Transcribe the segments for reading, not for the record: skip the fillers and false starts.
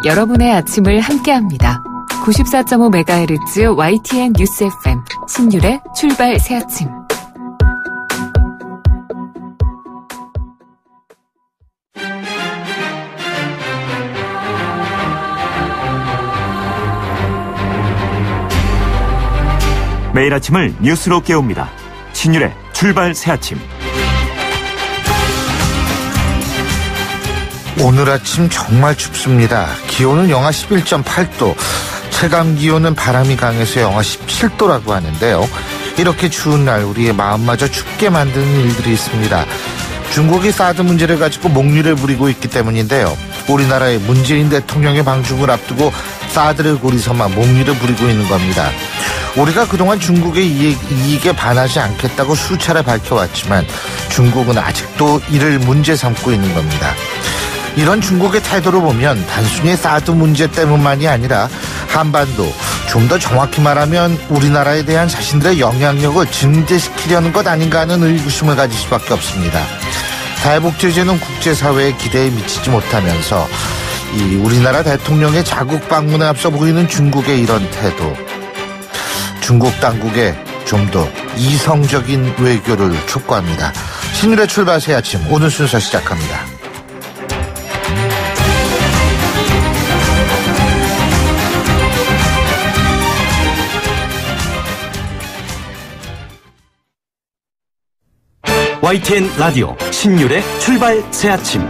여러분의 아침을 함께합니다. 94.5MHz YTN 뉴스 FM 신율의 출발 새아침. 매일 아침을 뉴스로 깨웁니다. 신율의 출발 새아침. 오늘 아침 정말 춥습니다. 기온은 영하 11.8도, 체감 기온은 바람이 강해서 영하 17도라고 하는데요. 이렇게 추운 날 우리의 마음마저 춥게 만드는 일들이 있습니다. 중국이 사드 문제를 가지고 몽유를 부리고 있기 때문인데요. 우리나라의 문재인 대통령의 방중을 앞두고 사드를 고리삼아 몽유를 부리고 있는 겁니다. 우리가 그동안 중국의 이익에 반하지 않겠다고 수차례 밝혀왔지만 중국은 아직도 이를 문제 삼고 있는 겁니다. 이런 중국의 태도를 보면 단순히 사드 문제 때문만이 아니라 한반도, 좀 더 정확히 말하면 우리나라에 대한 자신들의 영향력을 증대시키려는 것 아닌가 하는 의구심을 가질 수밖에 없습니다. 대북 제재는 국제사회의 기대에 미치지 못하면서 이 우리나라 대통령의 자국 방문에 앞서 보이는 중국의 이런 태도, 중국 당국에 좀 더 이성적인 외교를 촉구합니다. 신율의 출발 새 아침, 오늘 순서 시작합니다. YTN 라디오 신율의 출발 새아침.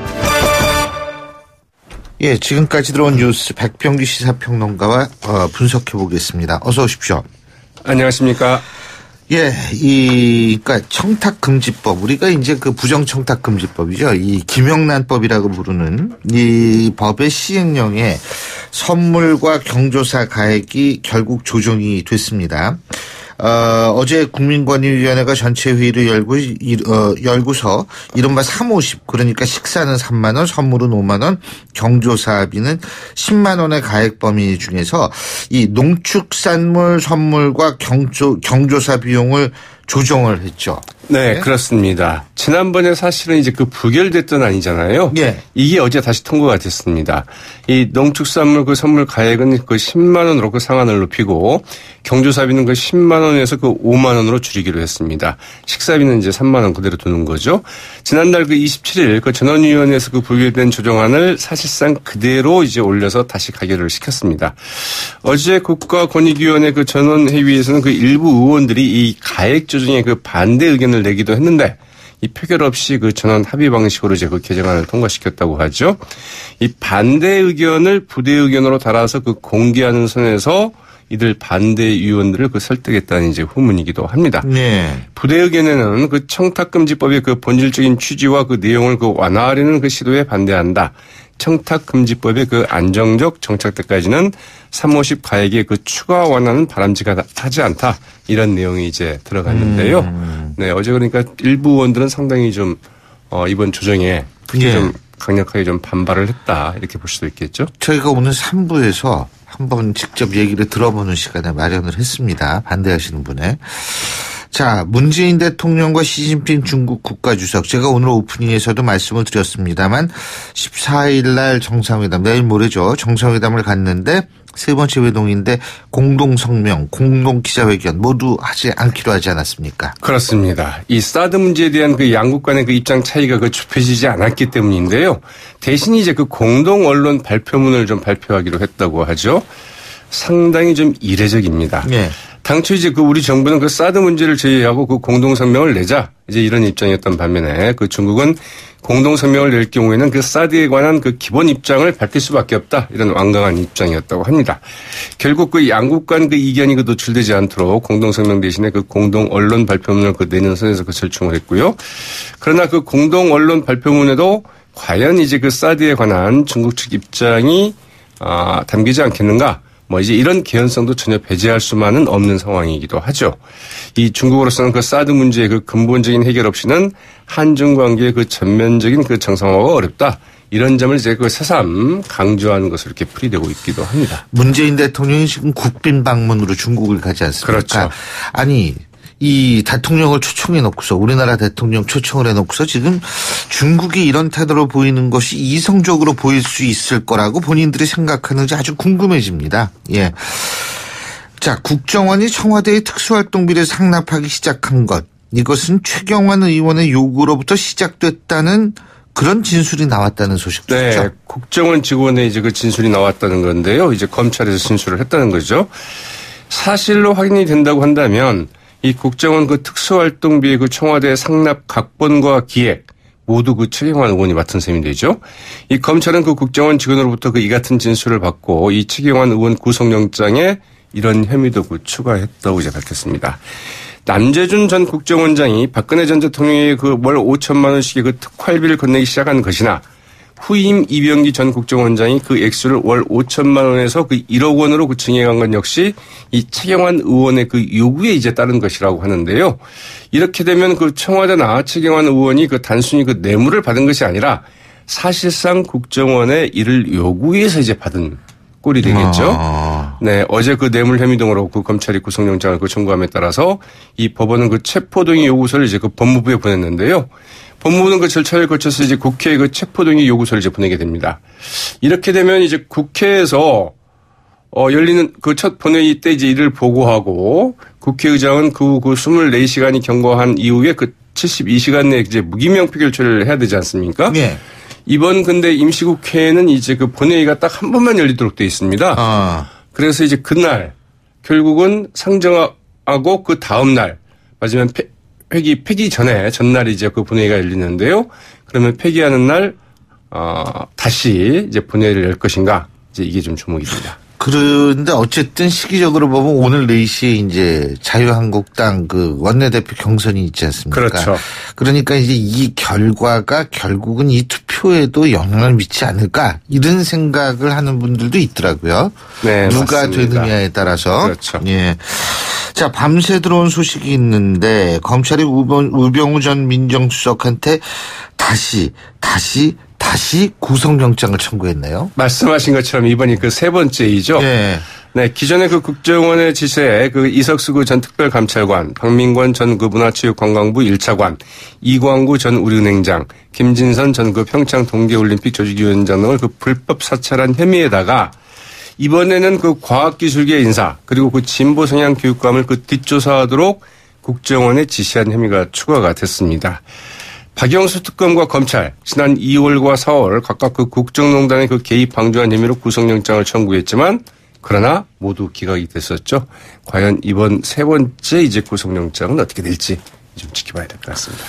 예, 지금까지 들어온 뉴스 백병규 시사평론가와 분석해 보겠습니다. 어서 오십시오. 안녕하십니까. 예, 그러니까 청탁금지법, 우리가 이제 그 부정청탁금지법이죠. 이 김영란법이라고 부르는 이 법의 시행령에 선물과 경조사 가액이 결국 조정이 됐습니다. 어제 국민권익위원회가 전체 회의를 열고서 이른바 350, 그러니까 식사는 3만 원, 선물은 5만 원, 경조사비는 10만 원의 가액 범위 중에서 이 농축산물 선물과 경조사 비용을 조정을 했죠. 네, 그렇습니다. 지난번에 사실은 이제 그 부결됐던 안이잖아요. 예. 이게 어제 다시 통과가 됐습니다. 이 농축산물 그 선물 가액은 그 10만 원으로 그 상한을 높이고 경조사비는 그 10만 원에서 그 5만 원으로 줄이기로 했습니다. 식사비는 이제 3만 원 그대로 두는 거죠. 지난달 그 27일 그 전원위원회에서 그 부결된 조정안을 사실상 그대로 이제 올려서 다시 가결을 시켰습니다. 어제 국가권익위원회 그 전원회의에서는 그 일부 의원들이 이 가액 조정에 그 반대 의견을 내기도 했는데 이 표결 없이 그 전원 합의 방식으로 이제 그 개정안을 통과시켰다고 하죠. 이 반대 의견을 부대 의견으로 달아서 그 공개하는 선에서 이들 반대 위원들을 그 설득했다는 이제 후문이기도 합니다. 네. 부대 의견에는 그 청탁금지법의 그 본질적인 취지와 그 내용을 그 완화하려는 그 시도에 반대한다. 청탁금지법의 그 안정적 정착 때까지는 350 가액의 그 추가 완화는 바람직하지 않다. 이런 내용이 이제 들어갔는데요. 네, 어제 그러니까 일부 의원들은 상당히 좀 이번 조정에 예. 좀 강력하게 좀 반발을 했다. 이렇게 볼 수도 있겠죠. 저희가 오늘 3부에서 한번 직접 얘기를 들어보는 시간을 마련을 했습니다. 반대하시는 분의. 자, 문재인 대통령과 시진핑 중국 국가주석, 제가 오늘 오프닝에서도 말씀을 드렸습니다만 14일 날 정상회담, 내일 모레죠. 정상회담을 갔는데 세 번째 회동인데 공동성명, 공동기자회견 모두 하지 않기로 하지 않았습니까? 그렇습니다. 이 사드 문제에 대한 그 양국 간의 그 입장 차이가 그 좁혀지지 않았기 때문인데요. 대신 이제 그 공동 언론 발표문을 좀 발표하기로 했다고 하죠. 상당히 좀 이례적입니다. 네. 당초 이제 그 우리 정부는 그 사드 문제를 제외하고 그 공동성명을 내자 이제 이런 입장이었던 반면에 그 중국은 공동성명을 낼 경우에는 그 사드에 관한 그 기본 입장을 밝힐 수밖에 없다. 이런 완강한 입장이었다고 합니다. 결국 그 양국 간 그 이견이 그 노출되지 않도록 공동성명 대신에 그 공동 언론 발표문을 그 내는 선에서 그 절충을 했고요. 그러나 그 공동 언론 발표문에도 과연 이제 그 사드에 관한 중국 측 입장이 담기지 않겠는가? 뭐 이제 이런 개연성도 전혀 배제할 수만은 없는 상황이기도 하죠. 이 중국으로서는 그 사드 문제의 그 근본적인 해결 없이는 한중 관계의 그 전면적인 그 정상화가 어렵다. 이런 점을 이제 그 새삼 강조하는 것으로 이렇게 풀이되고 있기도 합니다. 문재인 대통령이 지금 국빈 방문으로 중국을 가지 않습니까? 그렇죠. 아니, 이 대통령을 초청해 놓고서 우리나라 대통령 초청을 해놓고서 지금 중국이 이런 태도로 보이는 것이 이성적으로 보일 수 있을 거라고 본인들이 생각하는지 아주 궁금해집니다. 예. 자, 국정원이 청와대의 특수활동비를 상납하기 시작한 것. 이것은 최경환 의원의 요구로부터 시작됐다는 그런 진술이 나왔다는 소식도 있죠. 네, 국정원 직원의 이제 그 진술이 나왔다는 건데요. 이제 검찰에서 진술을 했다는 거죠. 사실로 확인이 된다고 한다면 이 국정원 그 특수활동비의 그 청와대 상납 각본과 기획 모두 그 최경환 의원이 맡은 셈이 되죠. 이 검찰은 그 국정원 직원으로부터 그 이 같은 진술을 받고 이 최경환 의원 구속영장에 이런 혐의도 그 추가했다고 이제 밝혔습니다. 남재준 전 국정원장이 박근혜 전 대통령의 그 월 5천만 원씩의 그 특활비를 건네기 시작한 것이나 후임 이병기 전 국정원장이 그 액수를 월 5천만 원에서 그 1억 원으로 그 증액한 건 역시 이 최경환 의원의 그 요구에 이제 따른 것이라고 하는데요. 이렇게 되면 그 청와대나 최경환 의원이 그 단순히 그 뇌물을 받은 것이 아니라 사실상 국정원에 이를 요구해서 이제 받은 꼴이 되겠죠. 네, 어제 그 뇌물 혐의 등으로 그 검찰이 구속영장을 그 청구함에 따라서 이 법원은 그 체포동의 요구서를 이제 그 법무부에 보냈는데요. 법무부는 그 절차를 거쳐서 이제 국회에 그 체포동의 요구서를 이제 보내게 됩니다. 이렇게 되면 이제 국회에서 열리는 그 첫 본회의 때 이제 이를 보고하고 국회의장은 그 24시간이 경과한 이후에 그 72시간 내에 이제 무기명 표결처리를 해야 되지 않습니까? 네. 이번 근데 임시국회에는 이제 그 본회의가 딱 한 번만 열리도록 되어 있습니다. 그래서 이제 그날 결국은 상정하고 그 다음 날 맞으면 폐기 전날이 이제 그 본회의가 열리는데요. 그러면 폐기하는 날 다시 이제 본회의를 열 것인가 이제 이게 좀 주목이 됩니다. 그런데 어쨌든 시기적으로 보면 오늘 4시에 이제 자유한국당 그 원내대표 경선이 있지 않습니까? 그렇죠. 그러니까 이제 이 결과가 결국은 이 투표에도 영향을 미치지 않을까 이런 생각을 하는 분들도 있더라고요. 네, 누가 맞습니다. 되느냐에 따라서. 그렇죠. 예. 자, 밤새 들어온 소식이 있는데 검찰이 우병우 전 민정수석한테 다시 구속영장을 청구했네요. 말씀하신 것처럼 이번이 그 세 번째이죠. 네. 네, 기존의 그 국정원의 지시에 그 이석수 그 전 특별감찰관, 박민권 전 그 문화체육관광부 1차관, 이광구 전 우리은행장, 김진선 전 그 평창 동계올림픽 조직위원장 등을 그 불법 사찰한 혐의에다가 이번에는 그 과학기술계 인사 그리고 그 진보 성향 교육감을 그 뒷조사하도록 국정원에 지시한 혐의가 추가가 됐습니다. 박영수 특검과 검찰 지난 2월과 4월 각각 그 국정농단의 그 개입 방조한 혐의로 구속영장을 청구했지만 그러나 모두 기각이 됐었죠. 과연 이번 세 번째 이제 구속영장은 어떻게 될지 좀 지켜봐야 될 것 같습니다.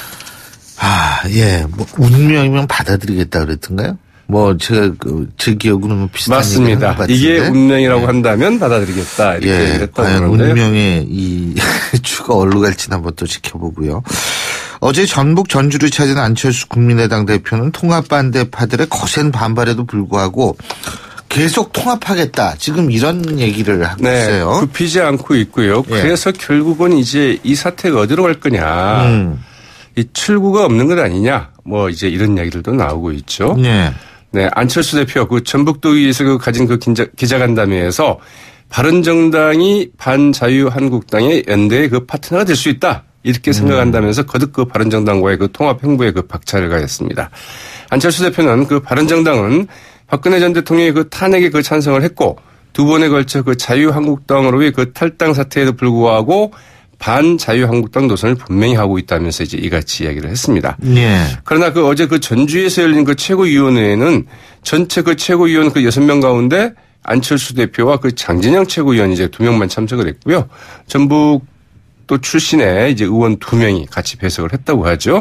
예, 뭐 운명이면 받아들이겠다 그랬던가요? 뭐 제가 제 기억으로는 뭐 비슷한 맞습니다. 이게 운명이라고 한다면 받아들이겠다 이렇게 했다고 과연 그러는데요. 운명의 이 추가 어디로 갈지는 한번 또 지켜보고요. 어제 전북 전주를 찾은 안철수 국민의당 대표는 통합 반대파들의 거센 반발에도 불구하고 계속 통합하겠다. 지금 이런 얘기를 하고 있어요. 굽히지 않고 있고요. 그래서 결국은 이제 이 사태가 어디로 갈 거냐. 이 출구가 없는 것 아니냐. 뭐 이제 이런 이야기들도 나오고 있죠. 네, 안철수 대표 그 전북도의회에서 그 가진 그 기자간담회에서 바른정당이 반자유한국당의 연대의 그 파트너가 될 수 있다. 이렇게 생각한다면서 거듭 그 바른정당과의 그 통합 행보에 그 박차를 가했습니다. 안철수 대표는 그 바른정당은 박근혜 전 대통령의 그 탄핵에 그 찬성을 했고 두 번에 걸쳐 그 자유한국당으로의 그 탈당 사태에도 불구하고 반자유한국당 노선을 분명히 하고 있다면서 이제 이같이 이야기를 했습니다. 그러나 그 어제 그 전주에서 열린 그 최고위원회에는 전체 그 최고위원 그 6명 가운데 안철수 대표와 그 장진영 최고위원 이제 2명만 참석을 했고요. 전북 또 출신의 이제 의원 2명이 같이 배석을 했다고 하죠.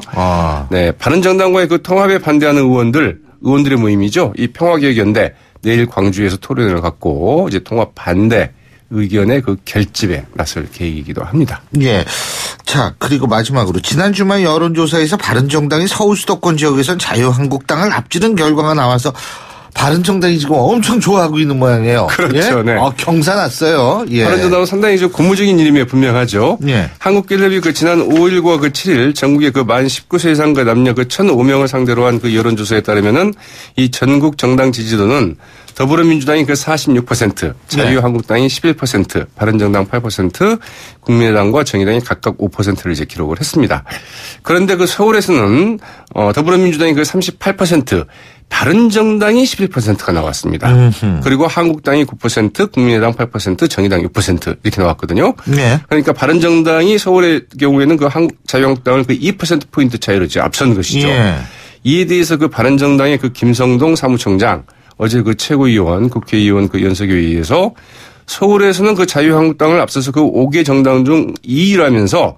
네, 바른정당과의 그 통합에 반대하는 의원들의 모임이죠. 이 평화개혁연대 내일 광주에서 토론회를 갖고 이제 통합 반대 의견의 그 결집에 나설 계획이기도 합니다. 예. 자, 그리고 마지막으로 지난 주말 여론조사에서 바른정당이 서울 수도권 지역에선 자유한국당을 앞지른 결과가 나와서 바른정당이 지금 엄청 좋아하고 있는 모양이에요. 그렇죠. 예? 네. 경사났어요. 예. 바른정당은 상당히 좀 고무적인 이름이 분명하죠. 예. 한국갤럽이 지난 5일과 7일 전국의 만 19세 이상 남녀 1,005명을 상대로 한 여론조사에 따르면은 이 전국 정당 지지도는 더불어민주당이 46%, 자유한국당이 11%, 바른정당 8%, 국민의당과 정의당이 각각 5%를 이제 기록을 했습니다. 그런데 서울에서는 더불어민주당이 38%, 바른정당이 11%가 나왔습니다. 그리고 한국당이 9%, 국민의당 8%, 정의당 6% 이렇게 나왔거든요. 네. 그러니까 바른정당이 서울의 경우에는 자유한국당을 2%포인트 차이로 이제 앞선 것이죠. 예. 이에 대해서 바른정당의 김성동 사무총장 어제 최고위원, 국회의원 연석회의에서 서울에서는 자유한국당을 앞서서 5개 정당 중 2위라면서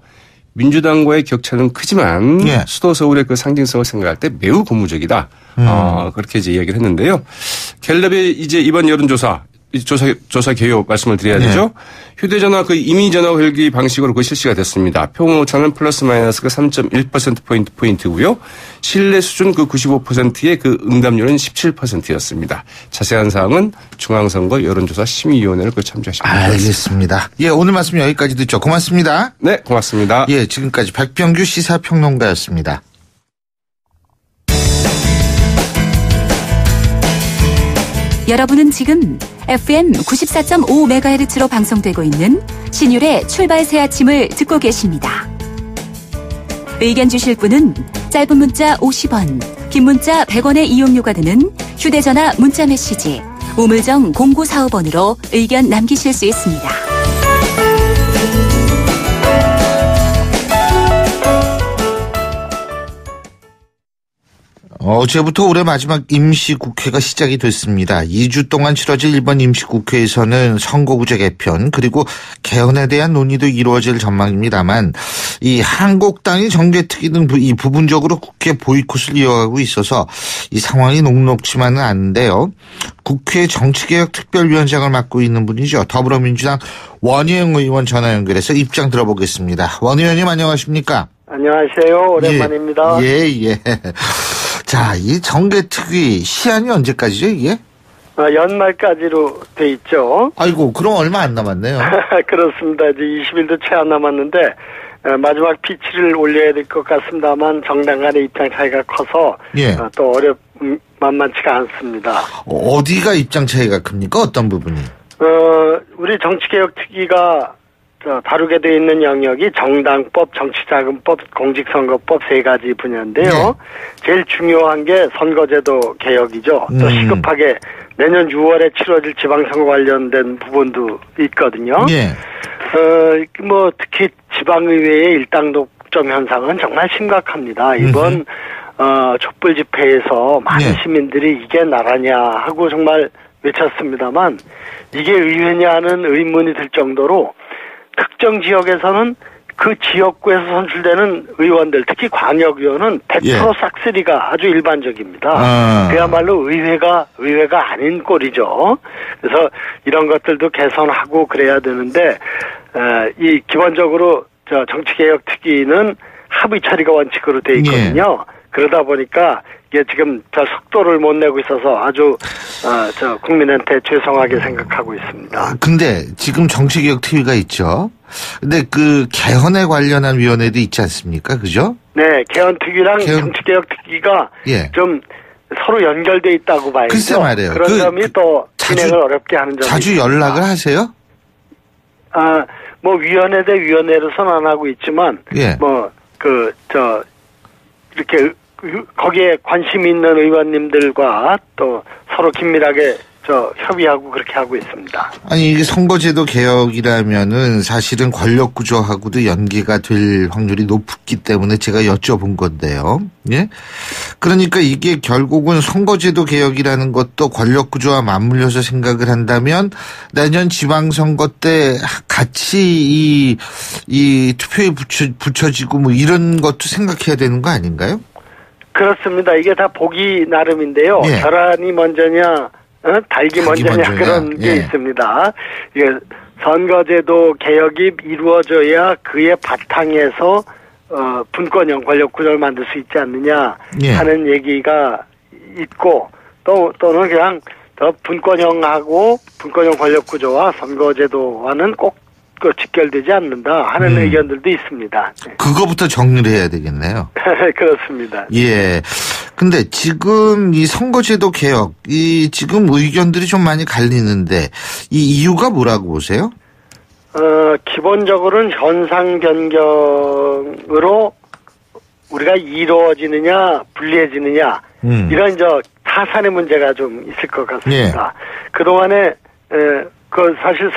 민주당과의 격차는 크지만 예. 수도 서울의 상징성을 생각할 때 매우 고무적이다. 그렇게 이제 이야기를 했는데요. 갤럽의 이제 이번 여론조사 조사 개요 말씀을 드려야 되죠. 휴대전화 이미전화 회귀 방식으로 실시가 됐습니다. 표본 오차는 플러스 마이너스 3.1%포인트고요. 신뢰 수준 95%의 응답률은 17%였습니다. 자세한 사항은 중앙선거 여론조사 심의위원회를 참조하시면 됩니다. 알겠습니다. 예, 오늘 말씀 여기까지 듣죠. 고맙습니다. 네, 고맙습니다. 예, 지금까지 백병규 시사평론가였습니다. 여러분은 지금 FM 94.5MHz로 방송되고 있는 신율의 출발 새 아침을 듣고 계십니다. 의견 주실 분은 짧은 문자 50원, 긴 문자 100원의 이용료가 드는 휴대전화 문자메시지 우물정 0945번으로 의견 남기실 수 있습니다. 어제부터 올해 마지막 임시국회가 시작이 됐습니다. 2주 동안 치러질 이번 임시국회에서는 선거구제 개편 그리고 개헌에 대한 논의도 이루어질 전망입니다만 이 한국당이 정개특위 등 이 부분적으로 국회 보이콧을 이어가고 있어서 이 상황이 녹록지만은 않은데요. 국회 정치개혁특별위원장을 맡고 있는 분이죠. 더불어민주당 원희영 의원 전화 연결해서 입장 들어보겠습니다. 원 의원님 안녕하십니까? 안녕하세요. 오랜만입니다. 예. 자, 이 정개특위 시한이 언제까지죠, 이게? 연말까지로 돼 있죠. 아이고, 그럼 얼마 안 남았네요. 그렇습니다. 이제 20일도 채 안 남았는데 마지막 피치를 올려야 될 것 같습니다만 정당 간의 입장 차이가 커서 예. 또 만만치가 않습니다. 어디가 입장 차이가 큽니까? 어떤 부분이? 우리 정치개혁특위가 다루게 되어 있는 영역이 정당법, 정치자금법, 공직선거법 세 가지 분야인데요. 네. 제일 중요한 게 선거제도 개혁이죠. 또 시급하게 내년 6월에 치러질 지방선거 관련된 부분도 있거든요. 예. 특히 지방의회의 일당 독점 현상은 정말 심각합니다. 이번 촛불 집회에서 많은 네. 시민들이 이게 나라냐 하고 정말 외쳤습니다만 이게 의회냐는 의문이 들 정도로 특정 지역에서는 그 지역구에서 선출되는 의원들, 특히 광역의원은 100% 싹쓸이가 아주 일반적입니다. 그야말로 의회가 아닌 꼴이죠. 그래서 이런 것들도 개선하고 그래야 되는데, 이 기본적으로 정치개혁특위는 합의 처리가 원칙으로 돼 있거든요. 그러다 보니까 이게 지금 속도를 못 내고 있어서 아주 국민한테 죄송하게 생각하고 있습니다. 근데 지금 정치개혁특위가 있죠. 근데 개헌에 관련한 위원회도 있지 않습니까? 그죠? 네, 개헌특위랑 정치개혁특위가 예. 좀 서로 연결돼 있다고 봐야죠. 글쎄 말이에요. 그런 점이 또 진행을 어렵게 하는 점이 자주 있습니다. 연락을 하세요? 위원회 대 위원회로서는 안 하고 있지만, 예. 이렇게 거기에 관심 있는 의원님들과 또 서로 긴밀하게 협의하고 그렇게 하고 있습니다. 아니, 이게 선거제도 개혁이라면은 사실은 권력 구조하고도 연계가 될 확률이 높기 때문에 제가 여쭤본 건데요. 예? 그러니까 이게 결국은 선거제도 개혁이라는 것도 권력 구조와 맞물려서 생각을 한다면 내년 지방선거 때 같이 이 투표에 붙여지고 이런 것도 생각해야 되는 거 아닌가요? 그렇습니다. 이게 다 보기 나름인데요. 예. 계란이 먼저냐, 닭이 먼저냐 그런 게 있습니다. 이게 선거제도 개혁이 이루어져야 그의 바탕에서 분권형 권력 구조를 만들 수 있지 않느냐 하는 얘기가 있고 또는 그냥 더 분권형하고 분권형 권력구조와 선거제도와는 꼭 직결되지 않는다 하는 의견들도 있습니다. 네. 그거부터 정리를 해야 되겠네요. 그렇습니다. 예. 근데 지금 이 선거제도 개혁, 지금 의견들이 좀 많이 갈리는데 이 이유가 뭐라고 보세요? 기본적으로는 현상 변경으로 우리가 이루어지느냐 불리해지느냐 이런 타산의 문제가 좀 있을 것 같습니다. 예. 그동안에 사실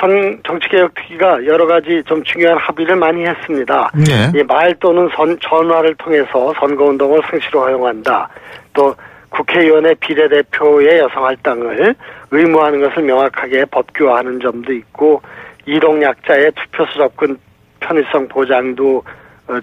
정치개혁특위가 여러 가지 좀 중요한 합의를 많이 했습니다. 예. 이 말 또는 전화를 통해서 선거운동을 상시로 허용한다. 또 국회의원의 비례대표의 여성 할당을 의무화하는 것을 명확하게 법규화하는 점도 있고 이동약자의 투표소 접근 편의성 보장도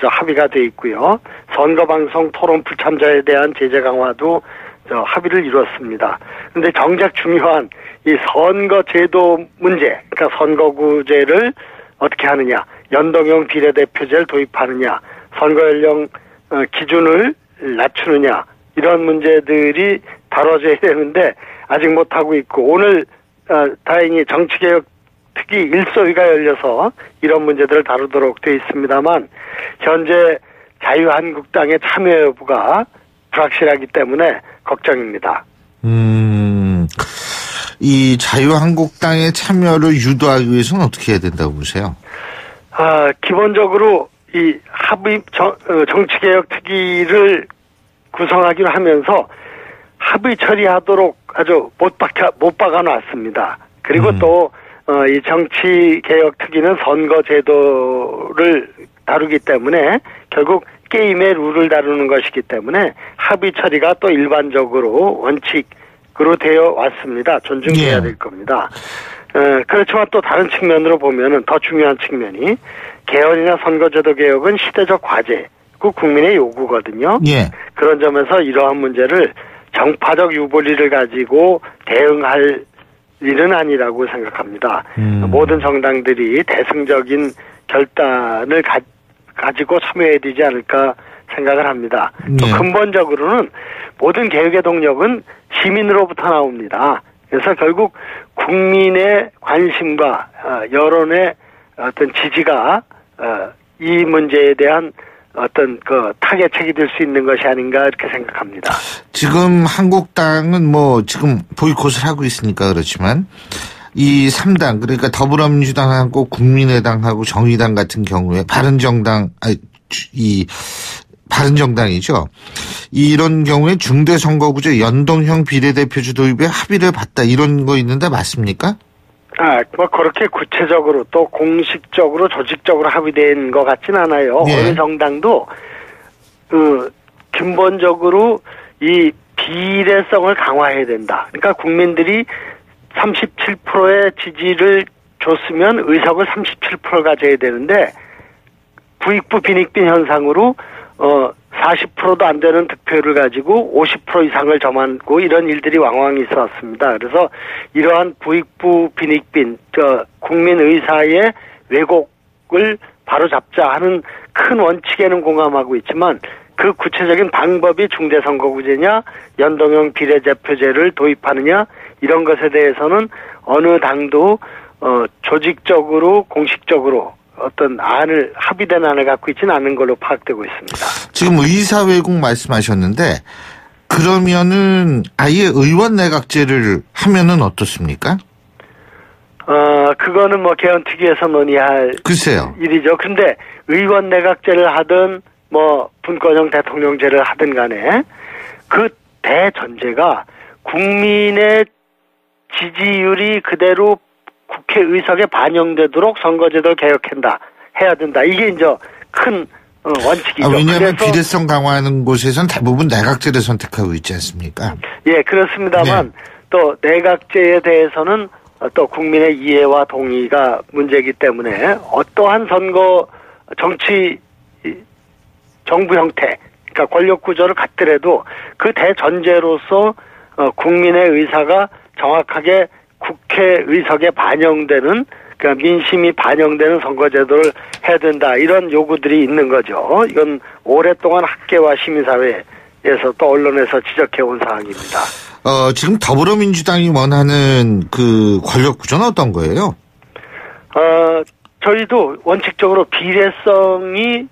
합의가 돼 있고요. 선거방송 토론 불참자에 대한 제재 강화도 합의를 이뤘습니다. 그런데 정작 중요한 이 선거제도 문제, 그러니까 선거구제를 어떻게 하느냐, 연동형 비례대표제를 도입하느냐, 선거연령 기준을 낮추느냐, 이런 문제들이 다뤄져야 되는데 아직 못하고 있고, 오늘 다행히 정치개혁특위 1소위가 열려서 이런 문제들을 다루도록 되어 있습니다만 현재 자유한국당의 참여 여부가 불확실하기 때문에 걱정입니다. 이 자유한국당의 참여를 유도하기 위해서는 어떻게 해야 된다고 보세요? 기본적으로 이 합의 정치개혁특위를 구성하기로 하면서 합의 처리하도록 아주 못 박아놨습니다. 그리고 또 이 정치개혁특위는 선거제도를 다루기 때문에 결국 게임의 룰을 다루는 것이기 때문에 합의 처리가 또 일반적으로 원칙으로 되어 왔습니다. 존중해야 될 겁니다. 그렇지만 또 다른 측면으로 보면은 더 중요한 측면이 개헌이나 선거제도 개혁은 시대적 과제고 국민의 요구거든요. 예. 그런 점에서 이러한 문제를 정파적 유불리를 가지고 대응할 일은 아니라고 생각합니다. 모든 정당들이 대승적인 결단을 가지고 참여해야 되지 않을까 생각을 합니다. 또 근본적으로는 모든 개혁의 동력은 시민으로부터 나옵니다. 그래서 결국 국민의 관심과 여론의 어떤 지지가 이 문제에 대한 어떤 타겟책이 될 수 있는 것이 아닌가 이렇게 생각합니다. 지금 한국당은 지금 보이콧을 하고 있으니까 그렇지만 이 3당 그러니까 더불어민주당하고 국민의당하고 정의당 같은 경우에 바른정당이죠. 이런 경우에 중대선거구제 연동형 비례대표제 도입에 합의를 봤다 이런 거 있는데 맞습니까? 그렇게 구체적으로 또 공식적으로 조직적으로 합의된 것 같진 않아요. 네. 어느 정당도 근본적으로 이 비례성을 강화해야 된다. 그러니까 국민들이 37%의 지지를 줬으면 의석을 37% 가져야 되는데 부익부 빈익빈 현상으로 40%도 안 되는 득표율을 가지고 50% 이상을 점하고 이런 일들이 왕왕 있었습니다. 그래서 이러한 부익부 빈익빈 국민 의사의 왜곡을 바로잡자 하는 큰 원칙에는 공감하고 있지만 그 구체적인 방법이 중대선거구제냐 연동형 비례대표제를 도입하느냐 이런 것에 대해서는 어느 당도 조직적으로 공식적으로 어떤 합의된 안을 갖고 있지는 않은 걸로 파악되고 있습니다. 지금 의사 왜곡 말씀하셨는데 그러면은 아예 의원 내각제를 하면은 어떻습니까? 그거는 개헌특위에서 논의할 글쎄요. 일이죠. 근데 의원 내각제를 하든 분권형 대통령제를 하든 간에 그 대전제가 국민의 지지율이 그대로 국회 의석에 반영되도록 선거제도를 해야 된다. 이게 이제 큰 원칙이죠. 왜냐하면 비례성 강화하는 곳에서는 대부분 내각제를 선택하고 있지 않습니까? 예, 그렇습니다만 네. 또 내각제에 대해서는 또 국민의 이해와 동의가 문제이기 때문에 어떠한 정부 형태, 그러니까 권력 구조를 갖더라도 그 대전제로서 국민의 의사가 정확하게 국회 의석에 반영되는 그러니까 민심이 반영되는 선거제도를 해야 된다. 이런 요구들이 있는 거죠. 이건 오랫동안 학계와 시민사회에서 또 언론에서 지적해온 사항입니다. 지금 더불어민주당이 원하는 그 권력 구조는 어떤 거예요? 저희도 원칙적으로 비례성이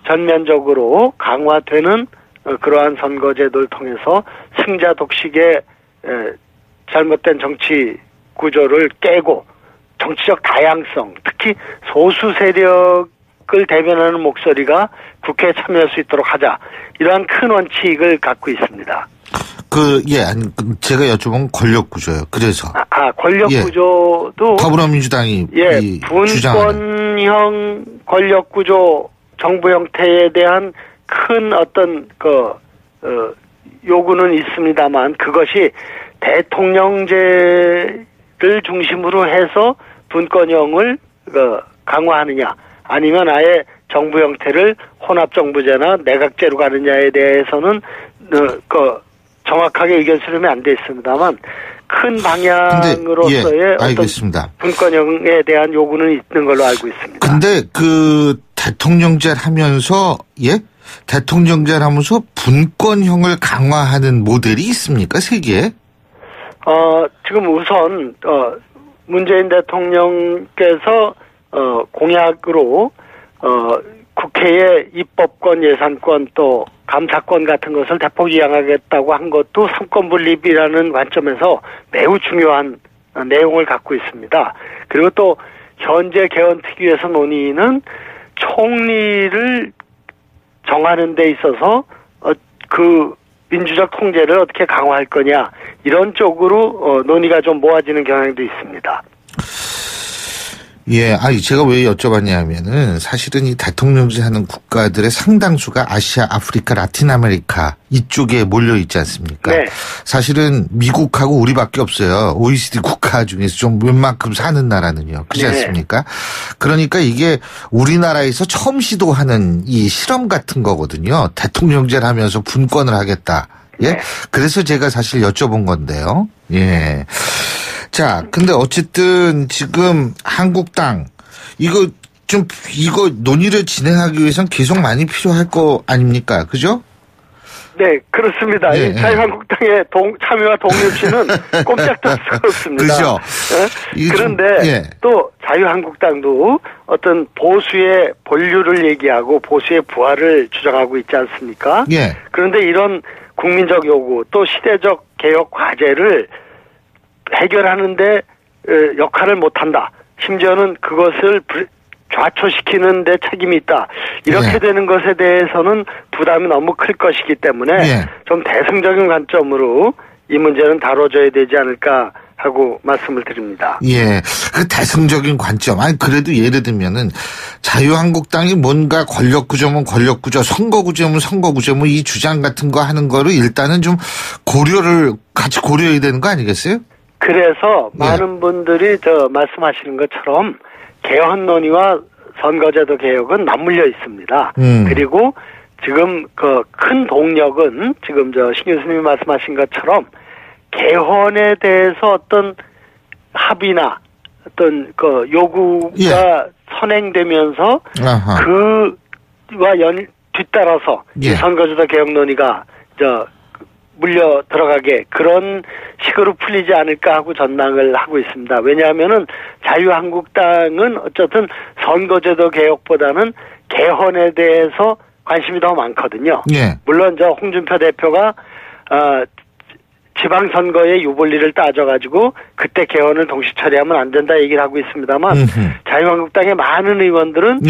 전면적으로 강화되는 그러한 선거제도를 통해서 승자 독식의 잘못된 정치 구조를 깨고 정치적 다양성, 특히 소수 세력을 대변하는 목소리가 국회에 참여할 수 있도록 하자. 이러한 큰 원칙을 갖고 있습니다. 제가 여쭤본 권력 구조요. 그래서. 권력 구조도. 더불어민주당이. 분권형 권력 구조 정부 형태에 대한 큰 어떤, 요구는 있습니다만 그것이 대통령제를 중심으로 해서 분권형을 강화하느냐 아니면 아예 정부 형태를 혼합정부제나 내각제로 가느냐에 대해서는 정확하게 의견 수렴이 안 돼 있습니다만 큰 방향으로서의 알겠습니다. 분권형에 대한 요구는 있는 걸로 알고 있습니다. 근데 대통령제를 하면서 대통령제를 하면서 분권형을 강화하는 모델이 있습니까? 세계에? 지금 우선 문재인 대통령께서 공약으로 국회의 입법권, 예산권 또 감사권 같은 것을 대폭 이양하겠다고 한 것도 삼권 분립이라는 관점에서 매우 중요한 내용을 갖고 있습니다. 그리고 또 현재 개헌특위에서 논의는 총리를 정하는 데 있어서 그 민주적 통제를 어떻게 강화할 거냐 이런 쪽으로 논의가 좀 모아지는 경향도 있습니다. 제가 왜 여쭤봤냐면은 사실은 이 대통령제 하는 국가들의 상당수가 아시아, 아프리카, 라틴 아메리카 이쪽에 몰려 있지 않습니까? 네. 사실은 미국하고 우리밖에 없어요. OECD 국가 중에서 좀 웬만큼 사는 나라는요. 그렇지 않습니까? 그러니까 이게 우리나라에서 처음 시도하는 이 실험 같은 거거든요. 대통령제를 하면서 분권을 하겠다. 네. 그래서 제가 사실 여쭤본 건데요. 자, 근데 어쨌든 지금 한국당 이거 논의를 진행하기 위해서는 계속 많이 필요할 거 아닙니까? 그죠? 네, 그렇습니다. 자유한국당의 참여와 독립심은 꼼짝도 할 수가 없습니다. 그렇죠. 그런데 또 자유한국당도 어떤 보수의 본류를 얘기하고 보수의 부활을 주장하고 있지 않습니까? 그런데 이런 국민적 요구 또 시대적 개혁 과제를 해결하는데 역할을 못한다. 심지어는 그것을 좌초시키는 데 책임이 있다. 이렇게 되는 것에 대해서는 부담이 너무 클 것이기 때문에 좀 대승적인 관점으로 이 문제는 다뤄져야 되지 않을까 하고 말씀을 드립니다. 그 대승적인 관점. 그래도 예를 들면은 자유한국당이 뭔가 권력구조면 권력구조, 선거구조면 선거구조, 이 주장 같은 거 하는 거를 일단은 좀 같이 고려해야 되는 거 아니겠어요? 그래서 많은 분들이 말씀하시는 것처럼 개헌 논의와 선거제도 개혁은 맞물려 있습니다. 그리고 지금 큰 동력은 지금 신 교수님이 말씀하신 것처럼 개헌에 대해서 어떤 합의나 어떤 요구가 선행되면서 그와 뒤따라서 이 선거제도 개혁 논의가 물려 들어가게 그런 식으로 풀리지 않을까 하고 전망을 하고 있습니다. 왜냐하면은 자유한국당은 어쨌든 선거제도 개혁보다는 개헌에 대해서 관심이 더 많거든요. 물론 홍준표 대표가 지방선거의 유불리를 따져가지고 그때 개헌을 동시 처리하면 안 된다 얘기를 하고 있습니다만 자유한국당의 많은 의원들은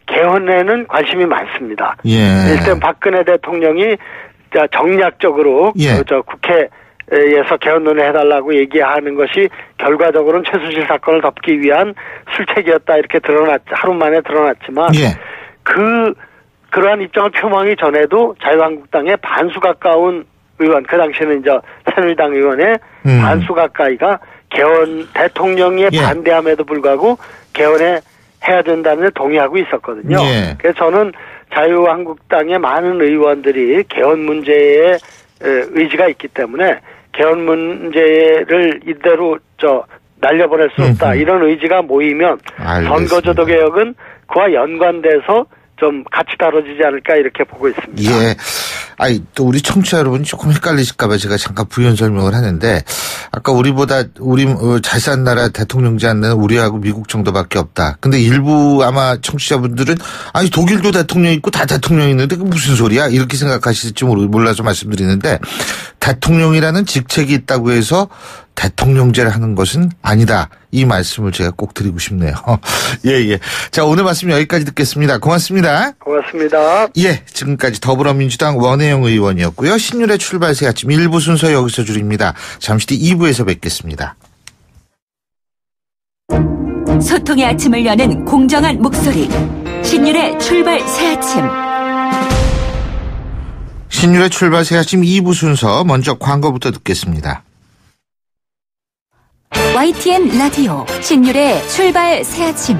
개헌에는 관심이 많습니다. 일단 박근혜 대통령이 정략적으로 국회에서 개헌 논의해달라고 얘기하는 것이 결과적으로는 최순실 사건을 덮기 위한 술책이었다 이렇게 하루 만에 드러났지만 그러한 입장을 표명하기 전에도 자유한국당의 반수 가까운 의원, 그 당시에는 새누리당 의원의 반수 가까이가 개헌 대통령의 반대함에도 불구하고 개헌에 해야 된다는 데 동의하고 있었거든요. 그래서 저는 자유한국당의 많은 의원들이 개헌 문제에 의지가 있기 때문에 개헌 문제를 이대로 날려보낼 수 없다. 이런 의지가 모이면 선거제도 개혁은 그와 연관돼서 좀 같이 다뤄지지 않을까 이렇게 보고 있습니다. 또 우리 청취자 여러분이 조금 헷갈리실까봐 제가 잠깐 부연 설명을 하는데, 아까 우리 잘 산 나라 대통령제 안는 우리하고 미국 정도밖에 없다. 근데 일부 아마 청취자분들은, 독일도 대통령 있고 다 대통령 있는데 그 무슨 소리야? 이렇게 생각하실지 몰라서 말씀드리는데, 대통령이라는 직책이 있다고 해서 대통령제를 하는 것은 아니다. 이 말씀을 제가 꼭 드리고 싶네요. 예. 자, 오늘 말씀 여기까지 듣겠습니다. 고맙습니다. 고맙습니다. 예, 지금까지 더불어민주당 원혜영 의원이었고요. 신율의 출발 새 아침 1부 순서 여기서 줄입니다. 잠시 뒤 2부에서 뵙겠습니다. 소통의 아침을 여는 공정한 목소리. 신율의 출발 새 아침. 신율의 출발 새 아침 2부 순서 먼저 광고부터 듣겠습니다. YTN 라디오 신율의 출발 새 아침.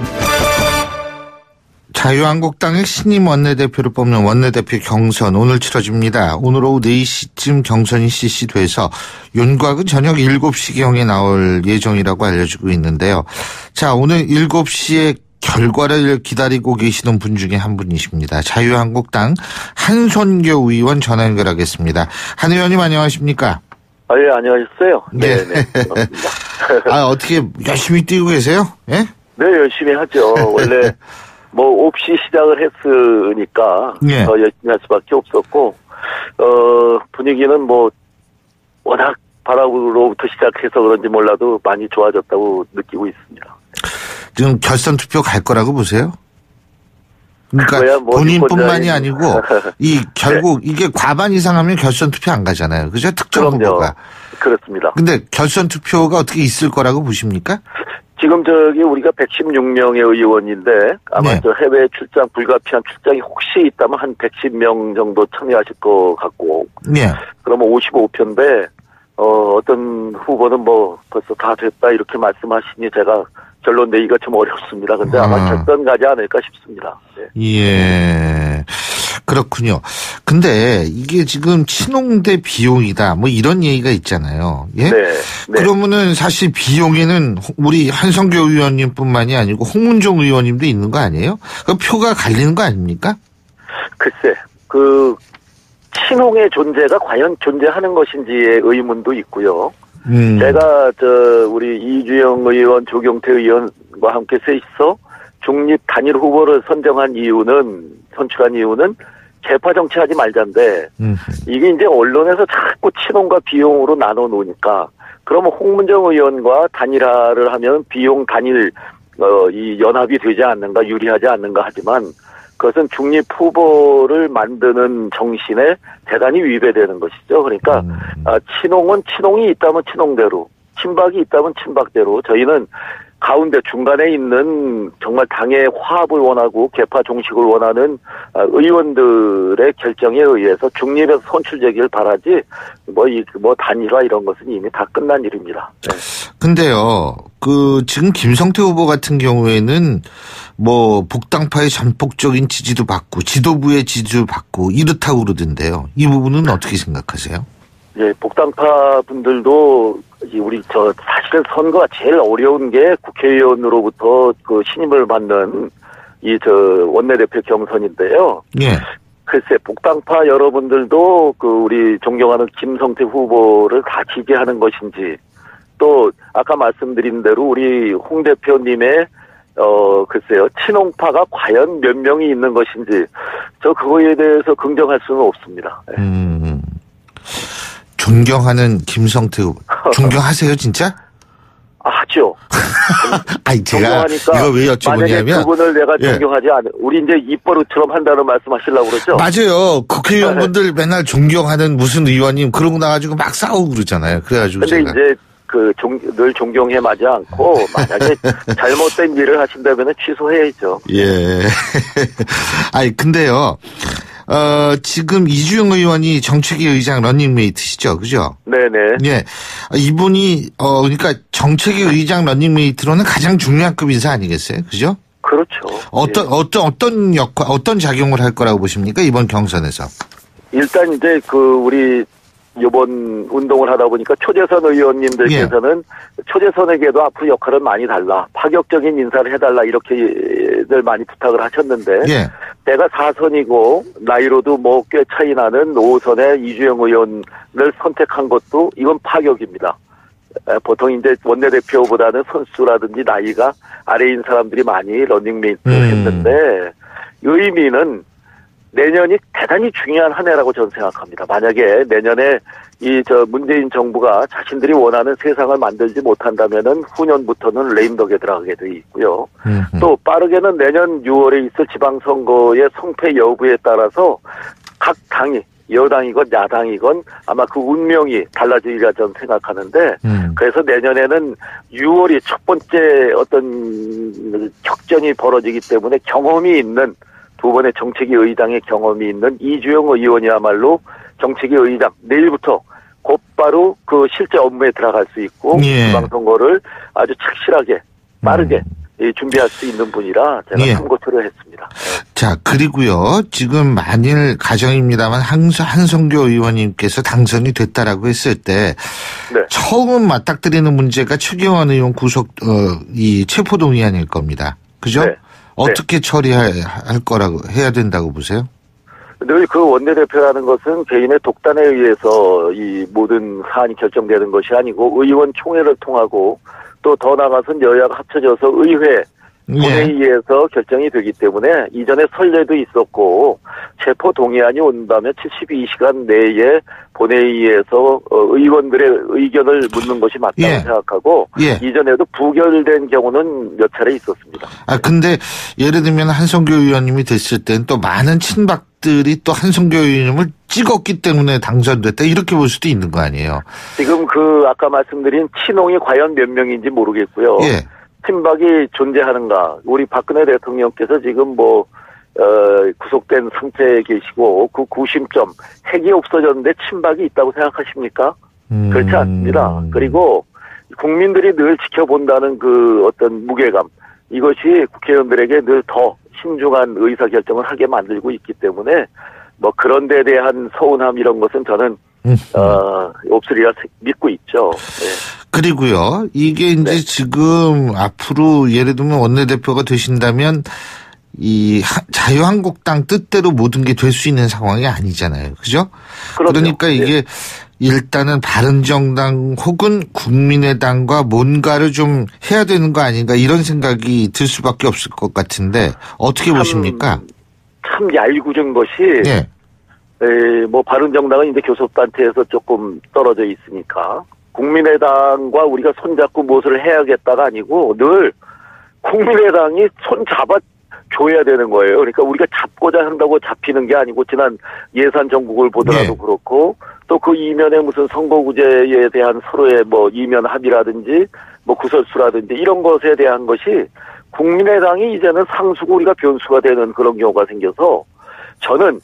자유한국당의 신임 원내대표를 뽑는 원내대표 경선 오늘 치러집니다. 오늘 오후 4시쯤 경선이 실시돼서 윤곽은 저녁 7시경에 나올 예정이라고 알려지고 있는데요. 자, 오늘 7시에 결과를 기다리고 계시는 분 중에 한 분이십니다. 자유한국당 한손교 의원 전화 연결하겠습니다. 한 의원님 안녕하십니까? 예, 안녕하셨어요. 네. 어떻게 열심히 뛰고 계세요? 예? 네, 열심히 하죠. 원래 없이 시작을 했으니까 예. 더 열심히 할 수밖에 없었고 분위기는 워낙 바람으로부터 시작해서 그런지 몰라도 많이 좋아졌다고 느끼고 있습니다. 지금 결선 투표 갈 거라고 보세요? 그러니까 본인뿐만이 아니고 결국 이게 과반 이상 하면 결선 투표 안 가잖아요. 그죠? 특정 후보가. 그렇습니다. 근데 결선 투표가 어떻게 있을 거라고 보십니까? 지금 우리가 116명의 의원인데 아마 네. 해외 출장 불가피한 출장이 혹시 있다면 한 110명 정도 참여하실 것 같고. 네. 그러면 55표인데 어떤 후보는 벌써 다 됐다 이렇게 말씀하시니 제가 결론 내기가 좀 어렵습니다. 근데 아마 결선 가지 않을까 싶습니다. 네. 예. 그렇군요. 근데 이게 지금 친홍대 비용이다. 이런 얘기가 있잖아요. 예? 네. 그러면은 사실 비용에는 우리 한성교 의원님뿐만이 아니고 홍문종 의원님도 있는 거 아니에요? 그 표가 갈리는 거 아닙니까? 글쎄, 친홍의 존재가 과연 존재하는 것인지의 의문도 있고요. 제가 우리 이주영 의원, 조경태 의원과 함께 셋이서 중립 단일 후보를 선출한 이유는 계파 정치하지 말자인데 이게 이제 언론에서 자꾸 친홍과 비용으로 나눠 놓으니까 그러면 홍문정 의원과 단일화를 하면 비용 단일 이 연합이 되지 않는가 유리하지 않는가 하지만 그것은 중립 후보를 만드는 정신에 대단히 위배되는 것이죠. 그러니까 친홍은 친홍이 있다면 친홍대로, 친박이 있다면 친박대로 저희는 가운데 중간에 있는 정말 당의 화합을 원하고 계파 종식을 원하는 의원들의 결정에 의해서 중립에서 선출되길 바라지 단일화 이런 것은 이미 다 끝난 일입니다. 네. 근데요, 지금 김성태 후보 같은 경우에는 복당파의 전폭적인 지지도 받고 지도부의 지지도 받고 이렇다고 그러던데요. 이 부분은 어떻게 생각하세요? 예, 복당파 분들도 우리 사실은 선거가 제일 어려운 게 국회의원으로부터 신임을 받는 원내대표 경선인데요. 예. 글쎄, 복당파 여러분들도 우리 존경하는 김성태 후보를 다 지지하는 것인지 또 아까 말씀드린 대로 우리 홍 대표님의 글쎄요, 친홍파가 과연 몇 명이 있는 것인지 그거에 대해서 긍정할 수는 없습니다. 네. 존경하는 김성태 후보. 존경하세요, 진짜? 하죠. 제가 이거 왜 여쭤보냐면. 만약에 그분을 내가 존경하지 않은, 우리 이제 입버릇처럼 한다는 말씀하시려고 그러죠? 맞아요. 국회의원분들 맨날 존경하는 무슨 의원님 그러고 나가지고 막 싸우고 그러잖아요. 그래가지고 근데 제가. 이제 늘 존경해 마지 않고 만약에 잘못된 일을 하신다면 취소해야죠. 예. 근데요. 지금 이주영 의원이 정책위 의장 러닝메이트시죠, 그죠? 네네. 예. 이분이, 그러니까 정책위 의장 러닝메이트로는 가장 중요한 급 인사 아니겠어요? 그죠? 그렇죠. 어떤 역할, 어떤 작용을 할 거라고 보십니까? 이번 경선에서. 일단 이제 우리 이번 운동을 하다 보니까 초재선 의원님들께서는 초재선에게도 앞으로 역할은 많이 달라. 파격적인 인사를 해달라 이렇게들 많이 부탁을 하셨는데 내가 4선이고 나이로도 뭐 꽤 차이 나는 5선의 이주영 의원을 선택한 것도 이건 파격입니다. 보통 이제 원내대표보다는 선수라든지 나이가 아래인 사람들이 많이 러닝메이트를 했는데 의미는 내년이 대단히 중요한 한 해라고 저는 생각합니다. 만약에 내년에 문재인 정부가 자신들이 원하는 세상을 만들지 못한다면은 후년부터는 레임덕에 들어가게 돼 있고요. 또 빠르게는 내년 6월에 있을 지방선거의 성패 여부에 따라서 각 당이 여당이건 야당이건 아마 그 운명이 달라지리라 저는 생각하는데 그래서 내년에는 6월이 첫 번째 어떤 격전이 벌어지기 때문에 경험이 있는 두 번의 정책위 의장의 경험이 있는 이주영 의원이야말로 정책위 의장 내일부터 곧바로 그 실제 업무에 들어갈 수 있고 지방선거를 아주 착실하게 빠르게 준비할 수 있는 분이라 제가 참고처를 했습니다. 자, 그리고요. 지금 만일 가정입니다만 한성교 의원님께서 당선이 됐다라고 했을 때 처음 맞닥뜨리는 문제가 최경환 의원 구속 이 체포동의안일 겁니다. 그죠? 네. 어떻게 처리할 거라고 해야 된다고 보세요? 늘 그 원내대표라는 것은 개인의 독단에 의해서 이 모든 사안이 결정되는 것이 아니고 의원총회를 통하고 또 더 나아가서는 여야가 합쳐져서 의회 본회의에서 결정이 되기 때문에 이전에 선례도 있었고 체포동의안이 온다면 72시간 내에 본회의에서 의원들의 의견을 묻는 것이 맞다고 생각하고 이전에도 부결된 경우는 몇 차례 있었습니다. 근데 예를 들면 한성교 의원님이 됐을 땐 또 많은 친박들이 또 한성교 의원님을 찍었기 때문에 당선됐다 이렇게 볼 수도 있는 거 아니에요? 지금 아까 말씀드린 친홍이 과연 몇 명인지 모르겠고요. 친박이 존재하는가? 우리 박근혜 대통령께서 지금 구속된 상태에 계시고 그 구심점 핵이 없어졌는데 친박이 있다고 생각하십니까? 그렇지 않습니다. 그리고 국민들이 늘 지켜본다는 그 어떤 무게감 이것이 국회의원들에게 늘 더 신중한 의사결정을 하게 만들고 있기 때문에 그런 데에 대한 서운함 이런 것은 저는 없으리라 믿고 있죠. 그리고요, 이게 이제 지금 앞으로 예를 들면 원내대표가 되신다면 이 자유한국당 뜻대로 모든 게 될 수 있는 상황이 아니잖아요. 그죠? 그러니까 이게 일단은 바른정당 혹은 국민의당과 뭔가를 좀 해야 되는 거 아닌가 이런 생각이 들 수밖에 없을 것 같은데 어떻게 보십니까? 참 얄궂은 것이 바른정당은 이제 교섭단체에서 조금 떨어져 있으니까 국민의당과 우리가 손잡고 무엇을 해야겠다가 아니고 늘 국민의당이 손 잡아줘야 되는 거예요. 그러니까 우리가 잡고자 한다고 잡히는 게 아니고 지난 예산 정국을 보더라도 그렇고 또 그 이면에 무슨 선거구제에 대한 서로의 이면 합의라든지 구설수라든지 이런 것에 대한 것이 국민의당이 이제는 상수고 우리가 변수가 되는 그런 경우가 생겨서 저는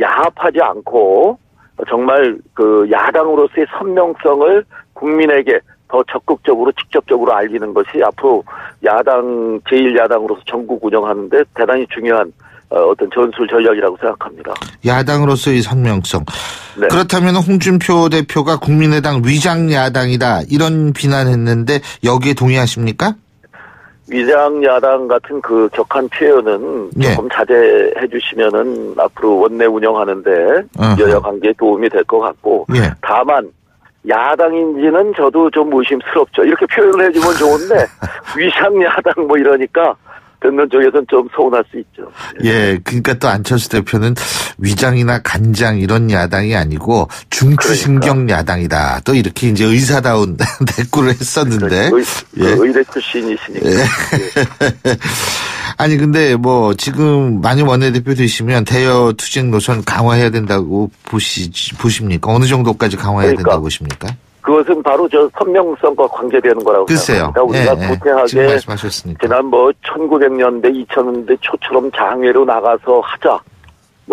야합하지 않고 정말 그 야당으로서의 선명성을 국민에게 더 적극적으로 직접적으로 알리는 것이 앞으로 제1야당으로서 전국 운영하는데 대단히 중요한 어떤 전술 전략이라고 생각합니다. 야당으로서의 선명성. 그렇다면 홍준표 대표가 국민의당 위장야당이다 이런 비난했는데 여기에 동의하십니까? 위장야당 같은 그 격한 표현은 조금 자제해 주시면은 앞으로 원내 운영하는데 여야 관계에 도움이 될 것 같고 다만 야당인지는 저도 좀 의심스럽죠. 이렇게 표현을 해주면 좋은데 위장야당 이러니까 듣는 쪽에서는 좀 서운할 수 있죠. 그러니까 또 안철수 대표는 위장이나 간장 이런 야당이 아니고 중추신경 야당이다. 또 이렇게 이제 의사다운 대꾸를 했었는데. 의대 출신이시니까. 아니 근데 지금 만약 원내대표 되시면 대여 투쟁 노선 강화해야 된다고 보십니까? 어느 정도까지 강화해야 된다고 보십니까? 그것은 바로 선명성과 관계되는 거라고 생각합니다. 우리가 구태하게 지난 1900년대, 2000년대 초처럼 장외로 나가서 하자.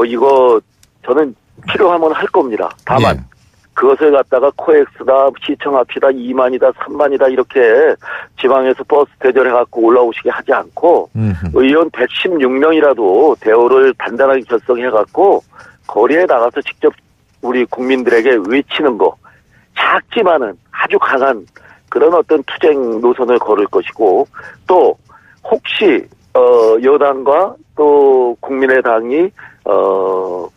이거 저는 필요하면 할 겁니다. 다만 그것을 갖다가 코엑스다, 시청 앞이다, 2만이다, 3만이다 이렇게 지방에서 버스 대절해갖고 올라오시게 하지 않고 의원 116명이라도 대우를 단단하게 결성해갖고 거리에 나가서 직접 우리 국민들에게 외치는 거. 작지만은 아주 강한 그런 어떤 투쟁 노선을 걸을 것이고 또 혹시 여당과 또 국민의당이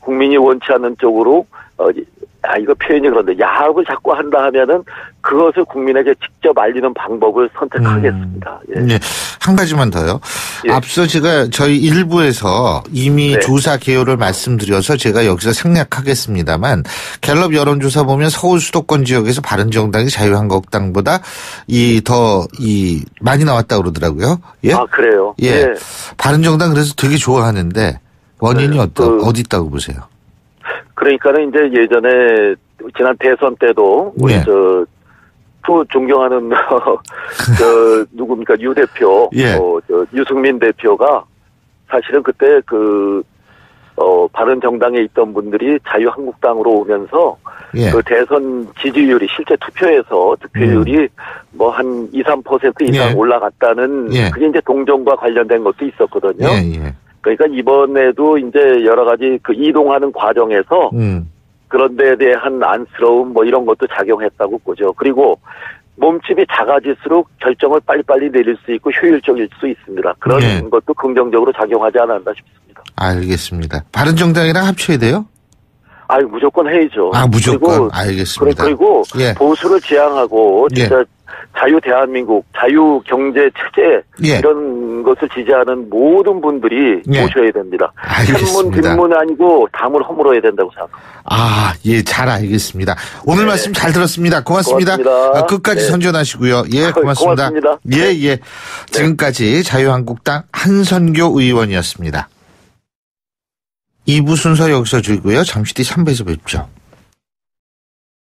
국민이 원치 않는 쪽으로 이거 표현이 그런데 야합을 자꾸 한다 하면은 그것을 국민에게 직접 알리는 방법을 선택하겠습니다. 예. 네. 한 가지만 더요. 예. 앞서 제가 저희 일부에서 이미 네. 조사 개요를 말씀드려서 제가 여기서 생략하겠습니다만 갤럽 여론조사 보면 서울 수도권 지역에서 바른정당이 자유한국당보다 더 많이 나왔다 그러더라고요. 예? 아, 그래요? 예. 예. 바른정당 그래서 되게 좋아하는데 원인이 네. 어디 있다고 보세요? 그러니까는 이제 예전에 지난 대선 때도 우리 예. 존경하는 누굽니까 유 대표, 예. 유승민 대표가 사실은 그때 바른정당에 있던 분들이 자유한국당으로 오면서 예. 그 대선 지지율이 실제 투표에서 득표율이 뭐 한 2, 3% 이상 예. 올라갔다는 예. 그게 이제 동정과 관련된 것도 있었거든요. 예. 그러니까 이번에도 이제 여러 가지 이동하는 과정에서 그런 데에 대한 안쓰러움 뭐 이런 것도 작용했다고 보죠. 그리고 몸집이 작아질수록 결정을 빨리빨리 내릴 수 있고 효율적일 수 있습니다. 그런 예. 것도 긍정적으로 작용하지 않았나 싶습니다. 알겠습니다. 바른정당이랑 합쳐야 돼요? 무조건 해야죠. 무조건. 그리고, 알겠습니다. 그리고 예. 보수를 지향하고 진짜 자유 대한민국, 자유 경제 체제 예. 이런 것을 지지하는 모든 분들이 예. 모셔야 됩니다. 알겠습니다. 샘문 뒷문 아니고 담을 허물어야 된다고 생각합니다. 예, 잘 알겠습니다. 오늘 말씀 잘 들었습니다. 고맙습니다. 고맙습니다. 끝까지 네. 선전하시고요. 예, 고맙습니다. 고맙습니다. 예. 지금까지 자유한국당 한선교 의원이었습니다. 2부 순서 여기서 줄고요. 잠시 뒤 3부에서 뵙죠.